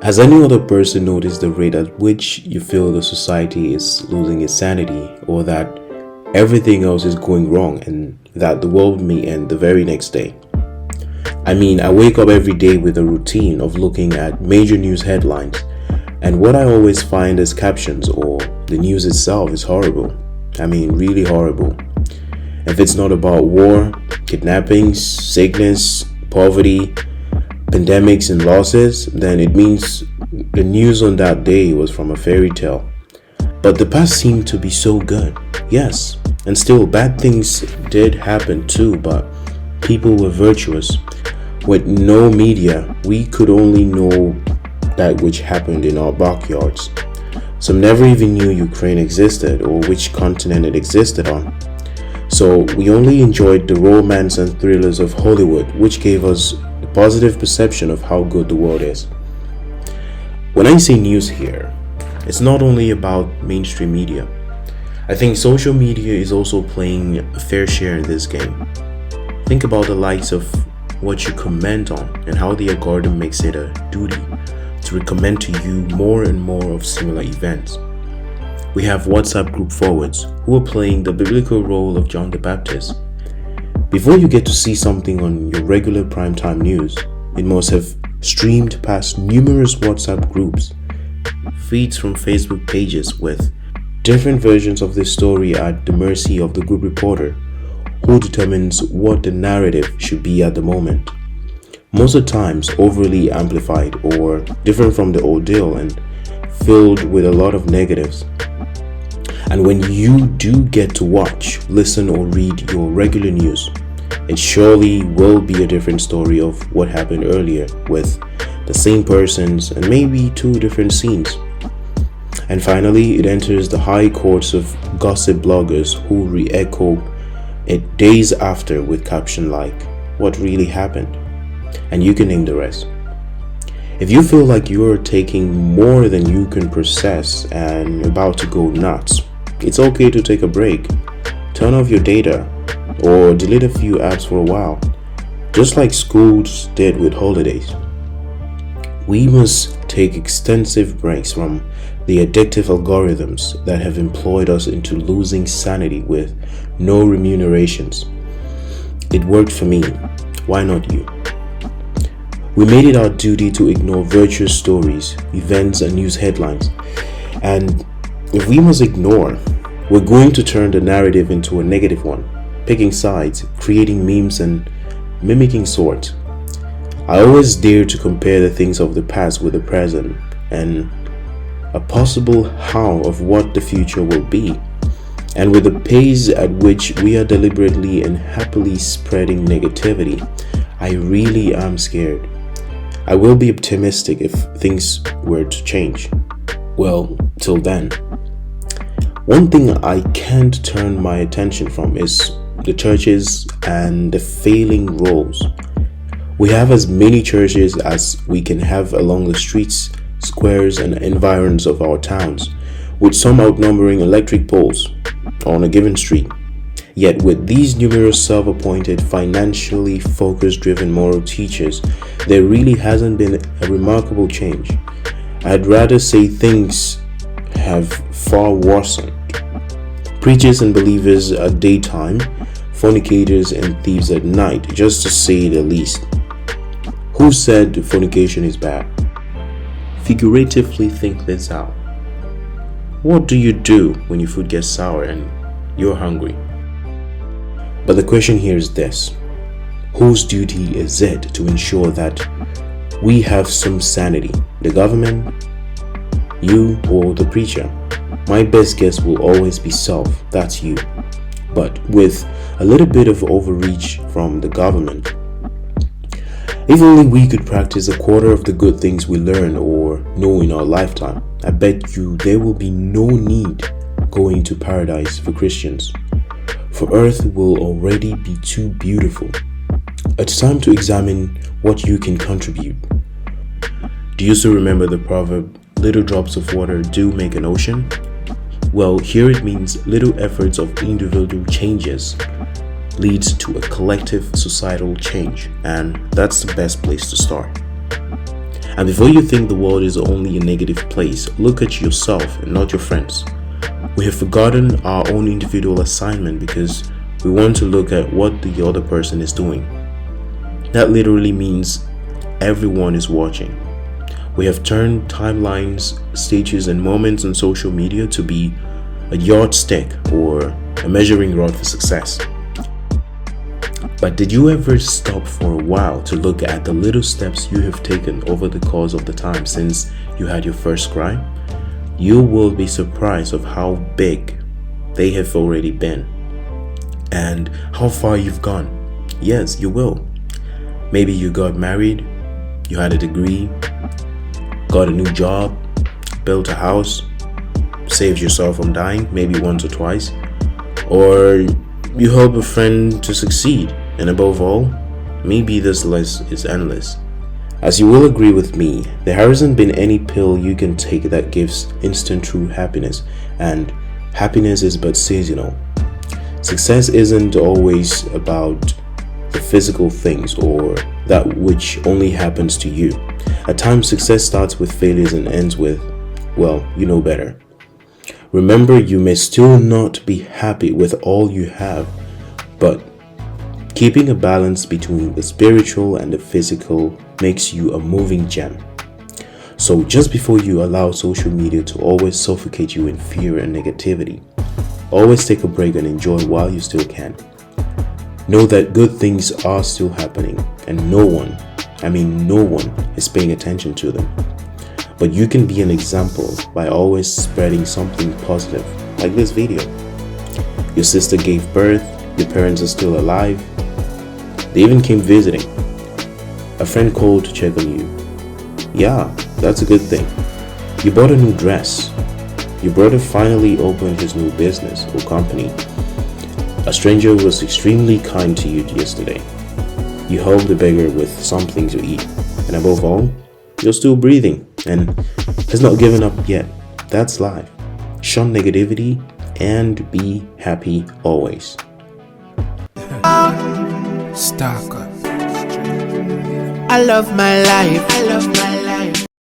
Has any other person noticed the rate at which you feel the society is losing its sanity, or that everything else is going wrong and that the world may end the very next day? I mean, I wake up every day with a routine of looking at major news headlines, and what I always find as captions or the news itself is horrible. I mean, really horrible. If it's not about war, kidnappings, sickness, poverty, pandemics, and losses, then it means the news on that day was from a fairy tale. But the past seemed to be so good. Yes, and still bad things did happen too, but people were virtuous. With no media, we could only know that which happened in our backyards. Some never even knew Ukraine existed or which continent it existed on. So we only enjoyed the romance and thrillers of Hollywood, which gave us a positive perception of how good the world is. When I say news here, it's not only about mainstream media. I think social media is also playing a fair share in this game. Think about the likes of what you comment on and how the algorithm makes it a duty to recommend to you more and more of similar events. We have WhatsApp group forwards who are playing the biblical role of John the Baptist. Before you get to see something on your regular primetime news, it must have streamed past numerous WhatsApp groups, feeds from Facebook pages with different versions of the story at the mercy of the group reporter, who determines what the narrative should be at the moment. Most of the times overly amplified or different from the ordeal and filled with a lot of negatives. And when you do get to watch, listen, or read your regular news, it surely will be a different story of what happened earlier with the same persons and maybe two different scenes. And finally, it enters the high courts of gossip bloggers who re-echo it days after with caption like, "What really happened?" And you can name the rest. If you feel like you're taking more than you can process and about to go nuts, it's okay to take a break. Turn off your data or delete a few apps for a while, just like schools did with holidays. We must take extensive breaks from the addictive algorithms that have employed us into losing sanity with no remunerations. It worked for me. Why not you? We made it our duty to ignore virtuous stories, events, and news headlines. And if we must ignore, we're going to turn the narrative into a negative one, picking sides, creating memes, and mimicking sorts. I always dare to compare the things of the past with the present and a possible how of what the future will be. And with the pace at which we are deliberately and happily spreading negativity, I really am scared. I will be optimistic if things were to change. Well, till then. One thing I can't turn my attention from is the churches and the failing roles. We have as many churches as we can have along the streets, squares, and environs of our towns, with some outnumbering electric poles on a given street. Yet with these numerous self-appointed, financially focus-driven moral teachers, there really hasn't been a remarkable change. I'd rather say things have far worsened. Preachers and believers at daytime, fornicators and thieves at night, just to say the least. Who said fornication is bad? Figuratively think this out. What do you do when your food gets sour and you're hungry? But the question here is this: whose duty is it to ensure that we have some sanity? The government, you, or the preacher? My best guess will always be self, that's you. But with a little bit of overreach from the government. If only we could practice a quarter of the good things we learn or know in our lifetime, I bet you there will be no need going to paradise for Christians. For earth will already be too beautiful. It's time to examine what you can contribute. Do you still remember the proverb, little drops of water do make an ocean? Well, here it means little efforts of individual changes leads to a collective societal change, and that's the best place to start. And before you think the world is only a negative place, look at yourself and not your friends. We have forgotten our own individual assignment because we want to look at what the other person is doing. That literally means everyone is watching. We have turned timelines, stages, and moments on social media to be a yardstick or a measuring rod for success. But did you ever stop for a while to look at the little steps you have taken over the course of the time since you had your first cry? You will be surprised of how big they have already been and how far you've gone. Yes, you will. Maybe you got married, you had a degree, got a new job, built a house, saved yourself from dying maybe once or twice, or you help a friend to succeed, and above all, maybe this list is endless. As you will agree with me, there hasn't been any pill you can take that gives instant true happiness, and happiness is but seasonal. Success isn't always about the physical things or that which only happens to you. At times, success starts with failures and ends with, well, you know better. Remember, you may still not be happy with all you have, but keeping a balance between the spiritual and the physical makes you a moving gem. So just before you allow social media to always suffocate you in fear and negativity, always take a break and enjoy while you still can. Know that good things are still happening and no one is paying attention to them. But you can be an example by always spreading something positive, like this video. Your sister gave birth, your parents are still alive, they even came visiting. A friend called to check on you. Yeah, that's a good thing. You bought a new dress. Your brother finally opened his new business or company. A stranger was extremely kind to you yesterday. You helped the beggar with something to eat. And above all, you're still breathing and has not given up yet. That's life. Shun negativity and be happy always. Stock up. I love my life.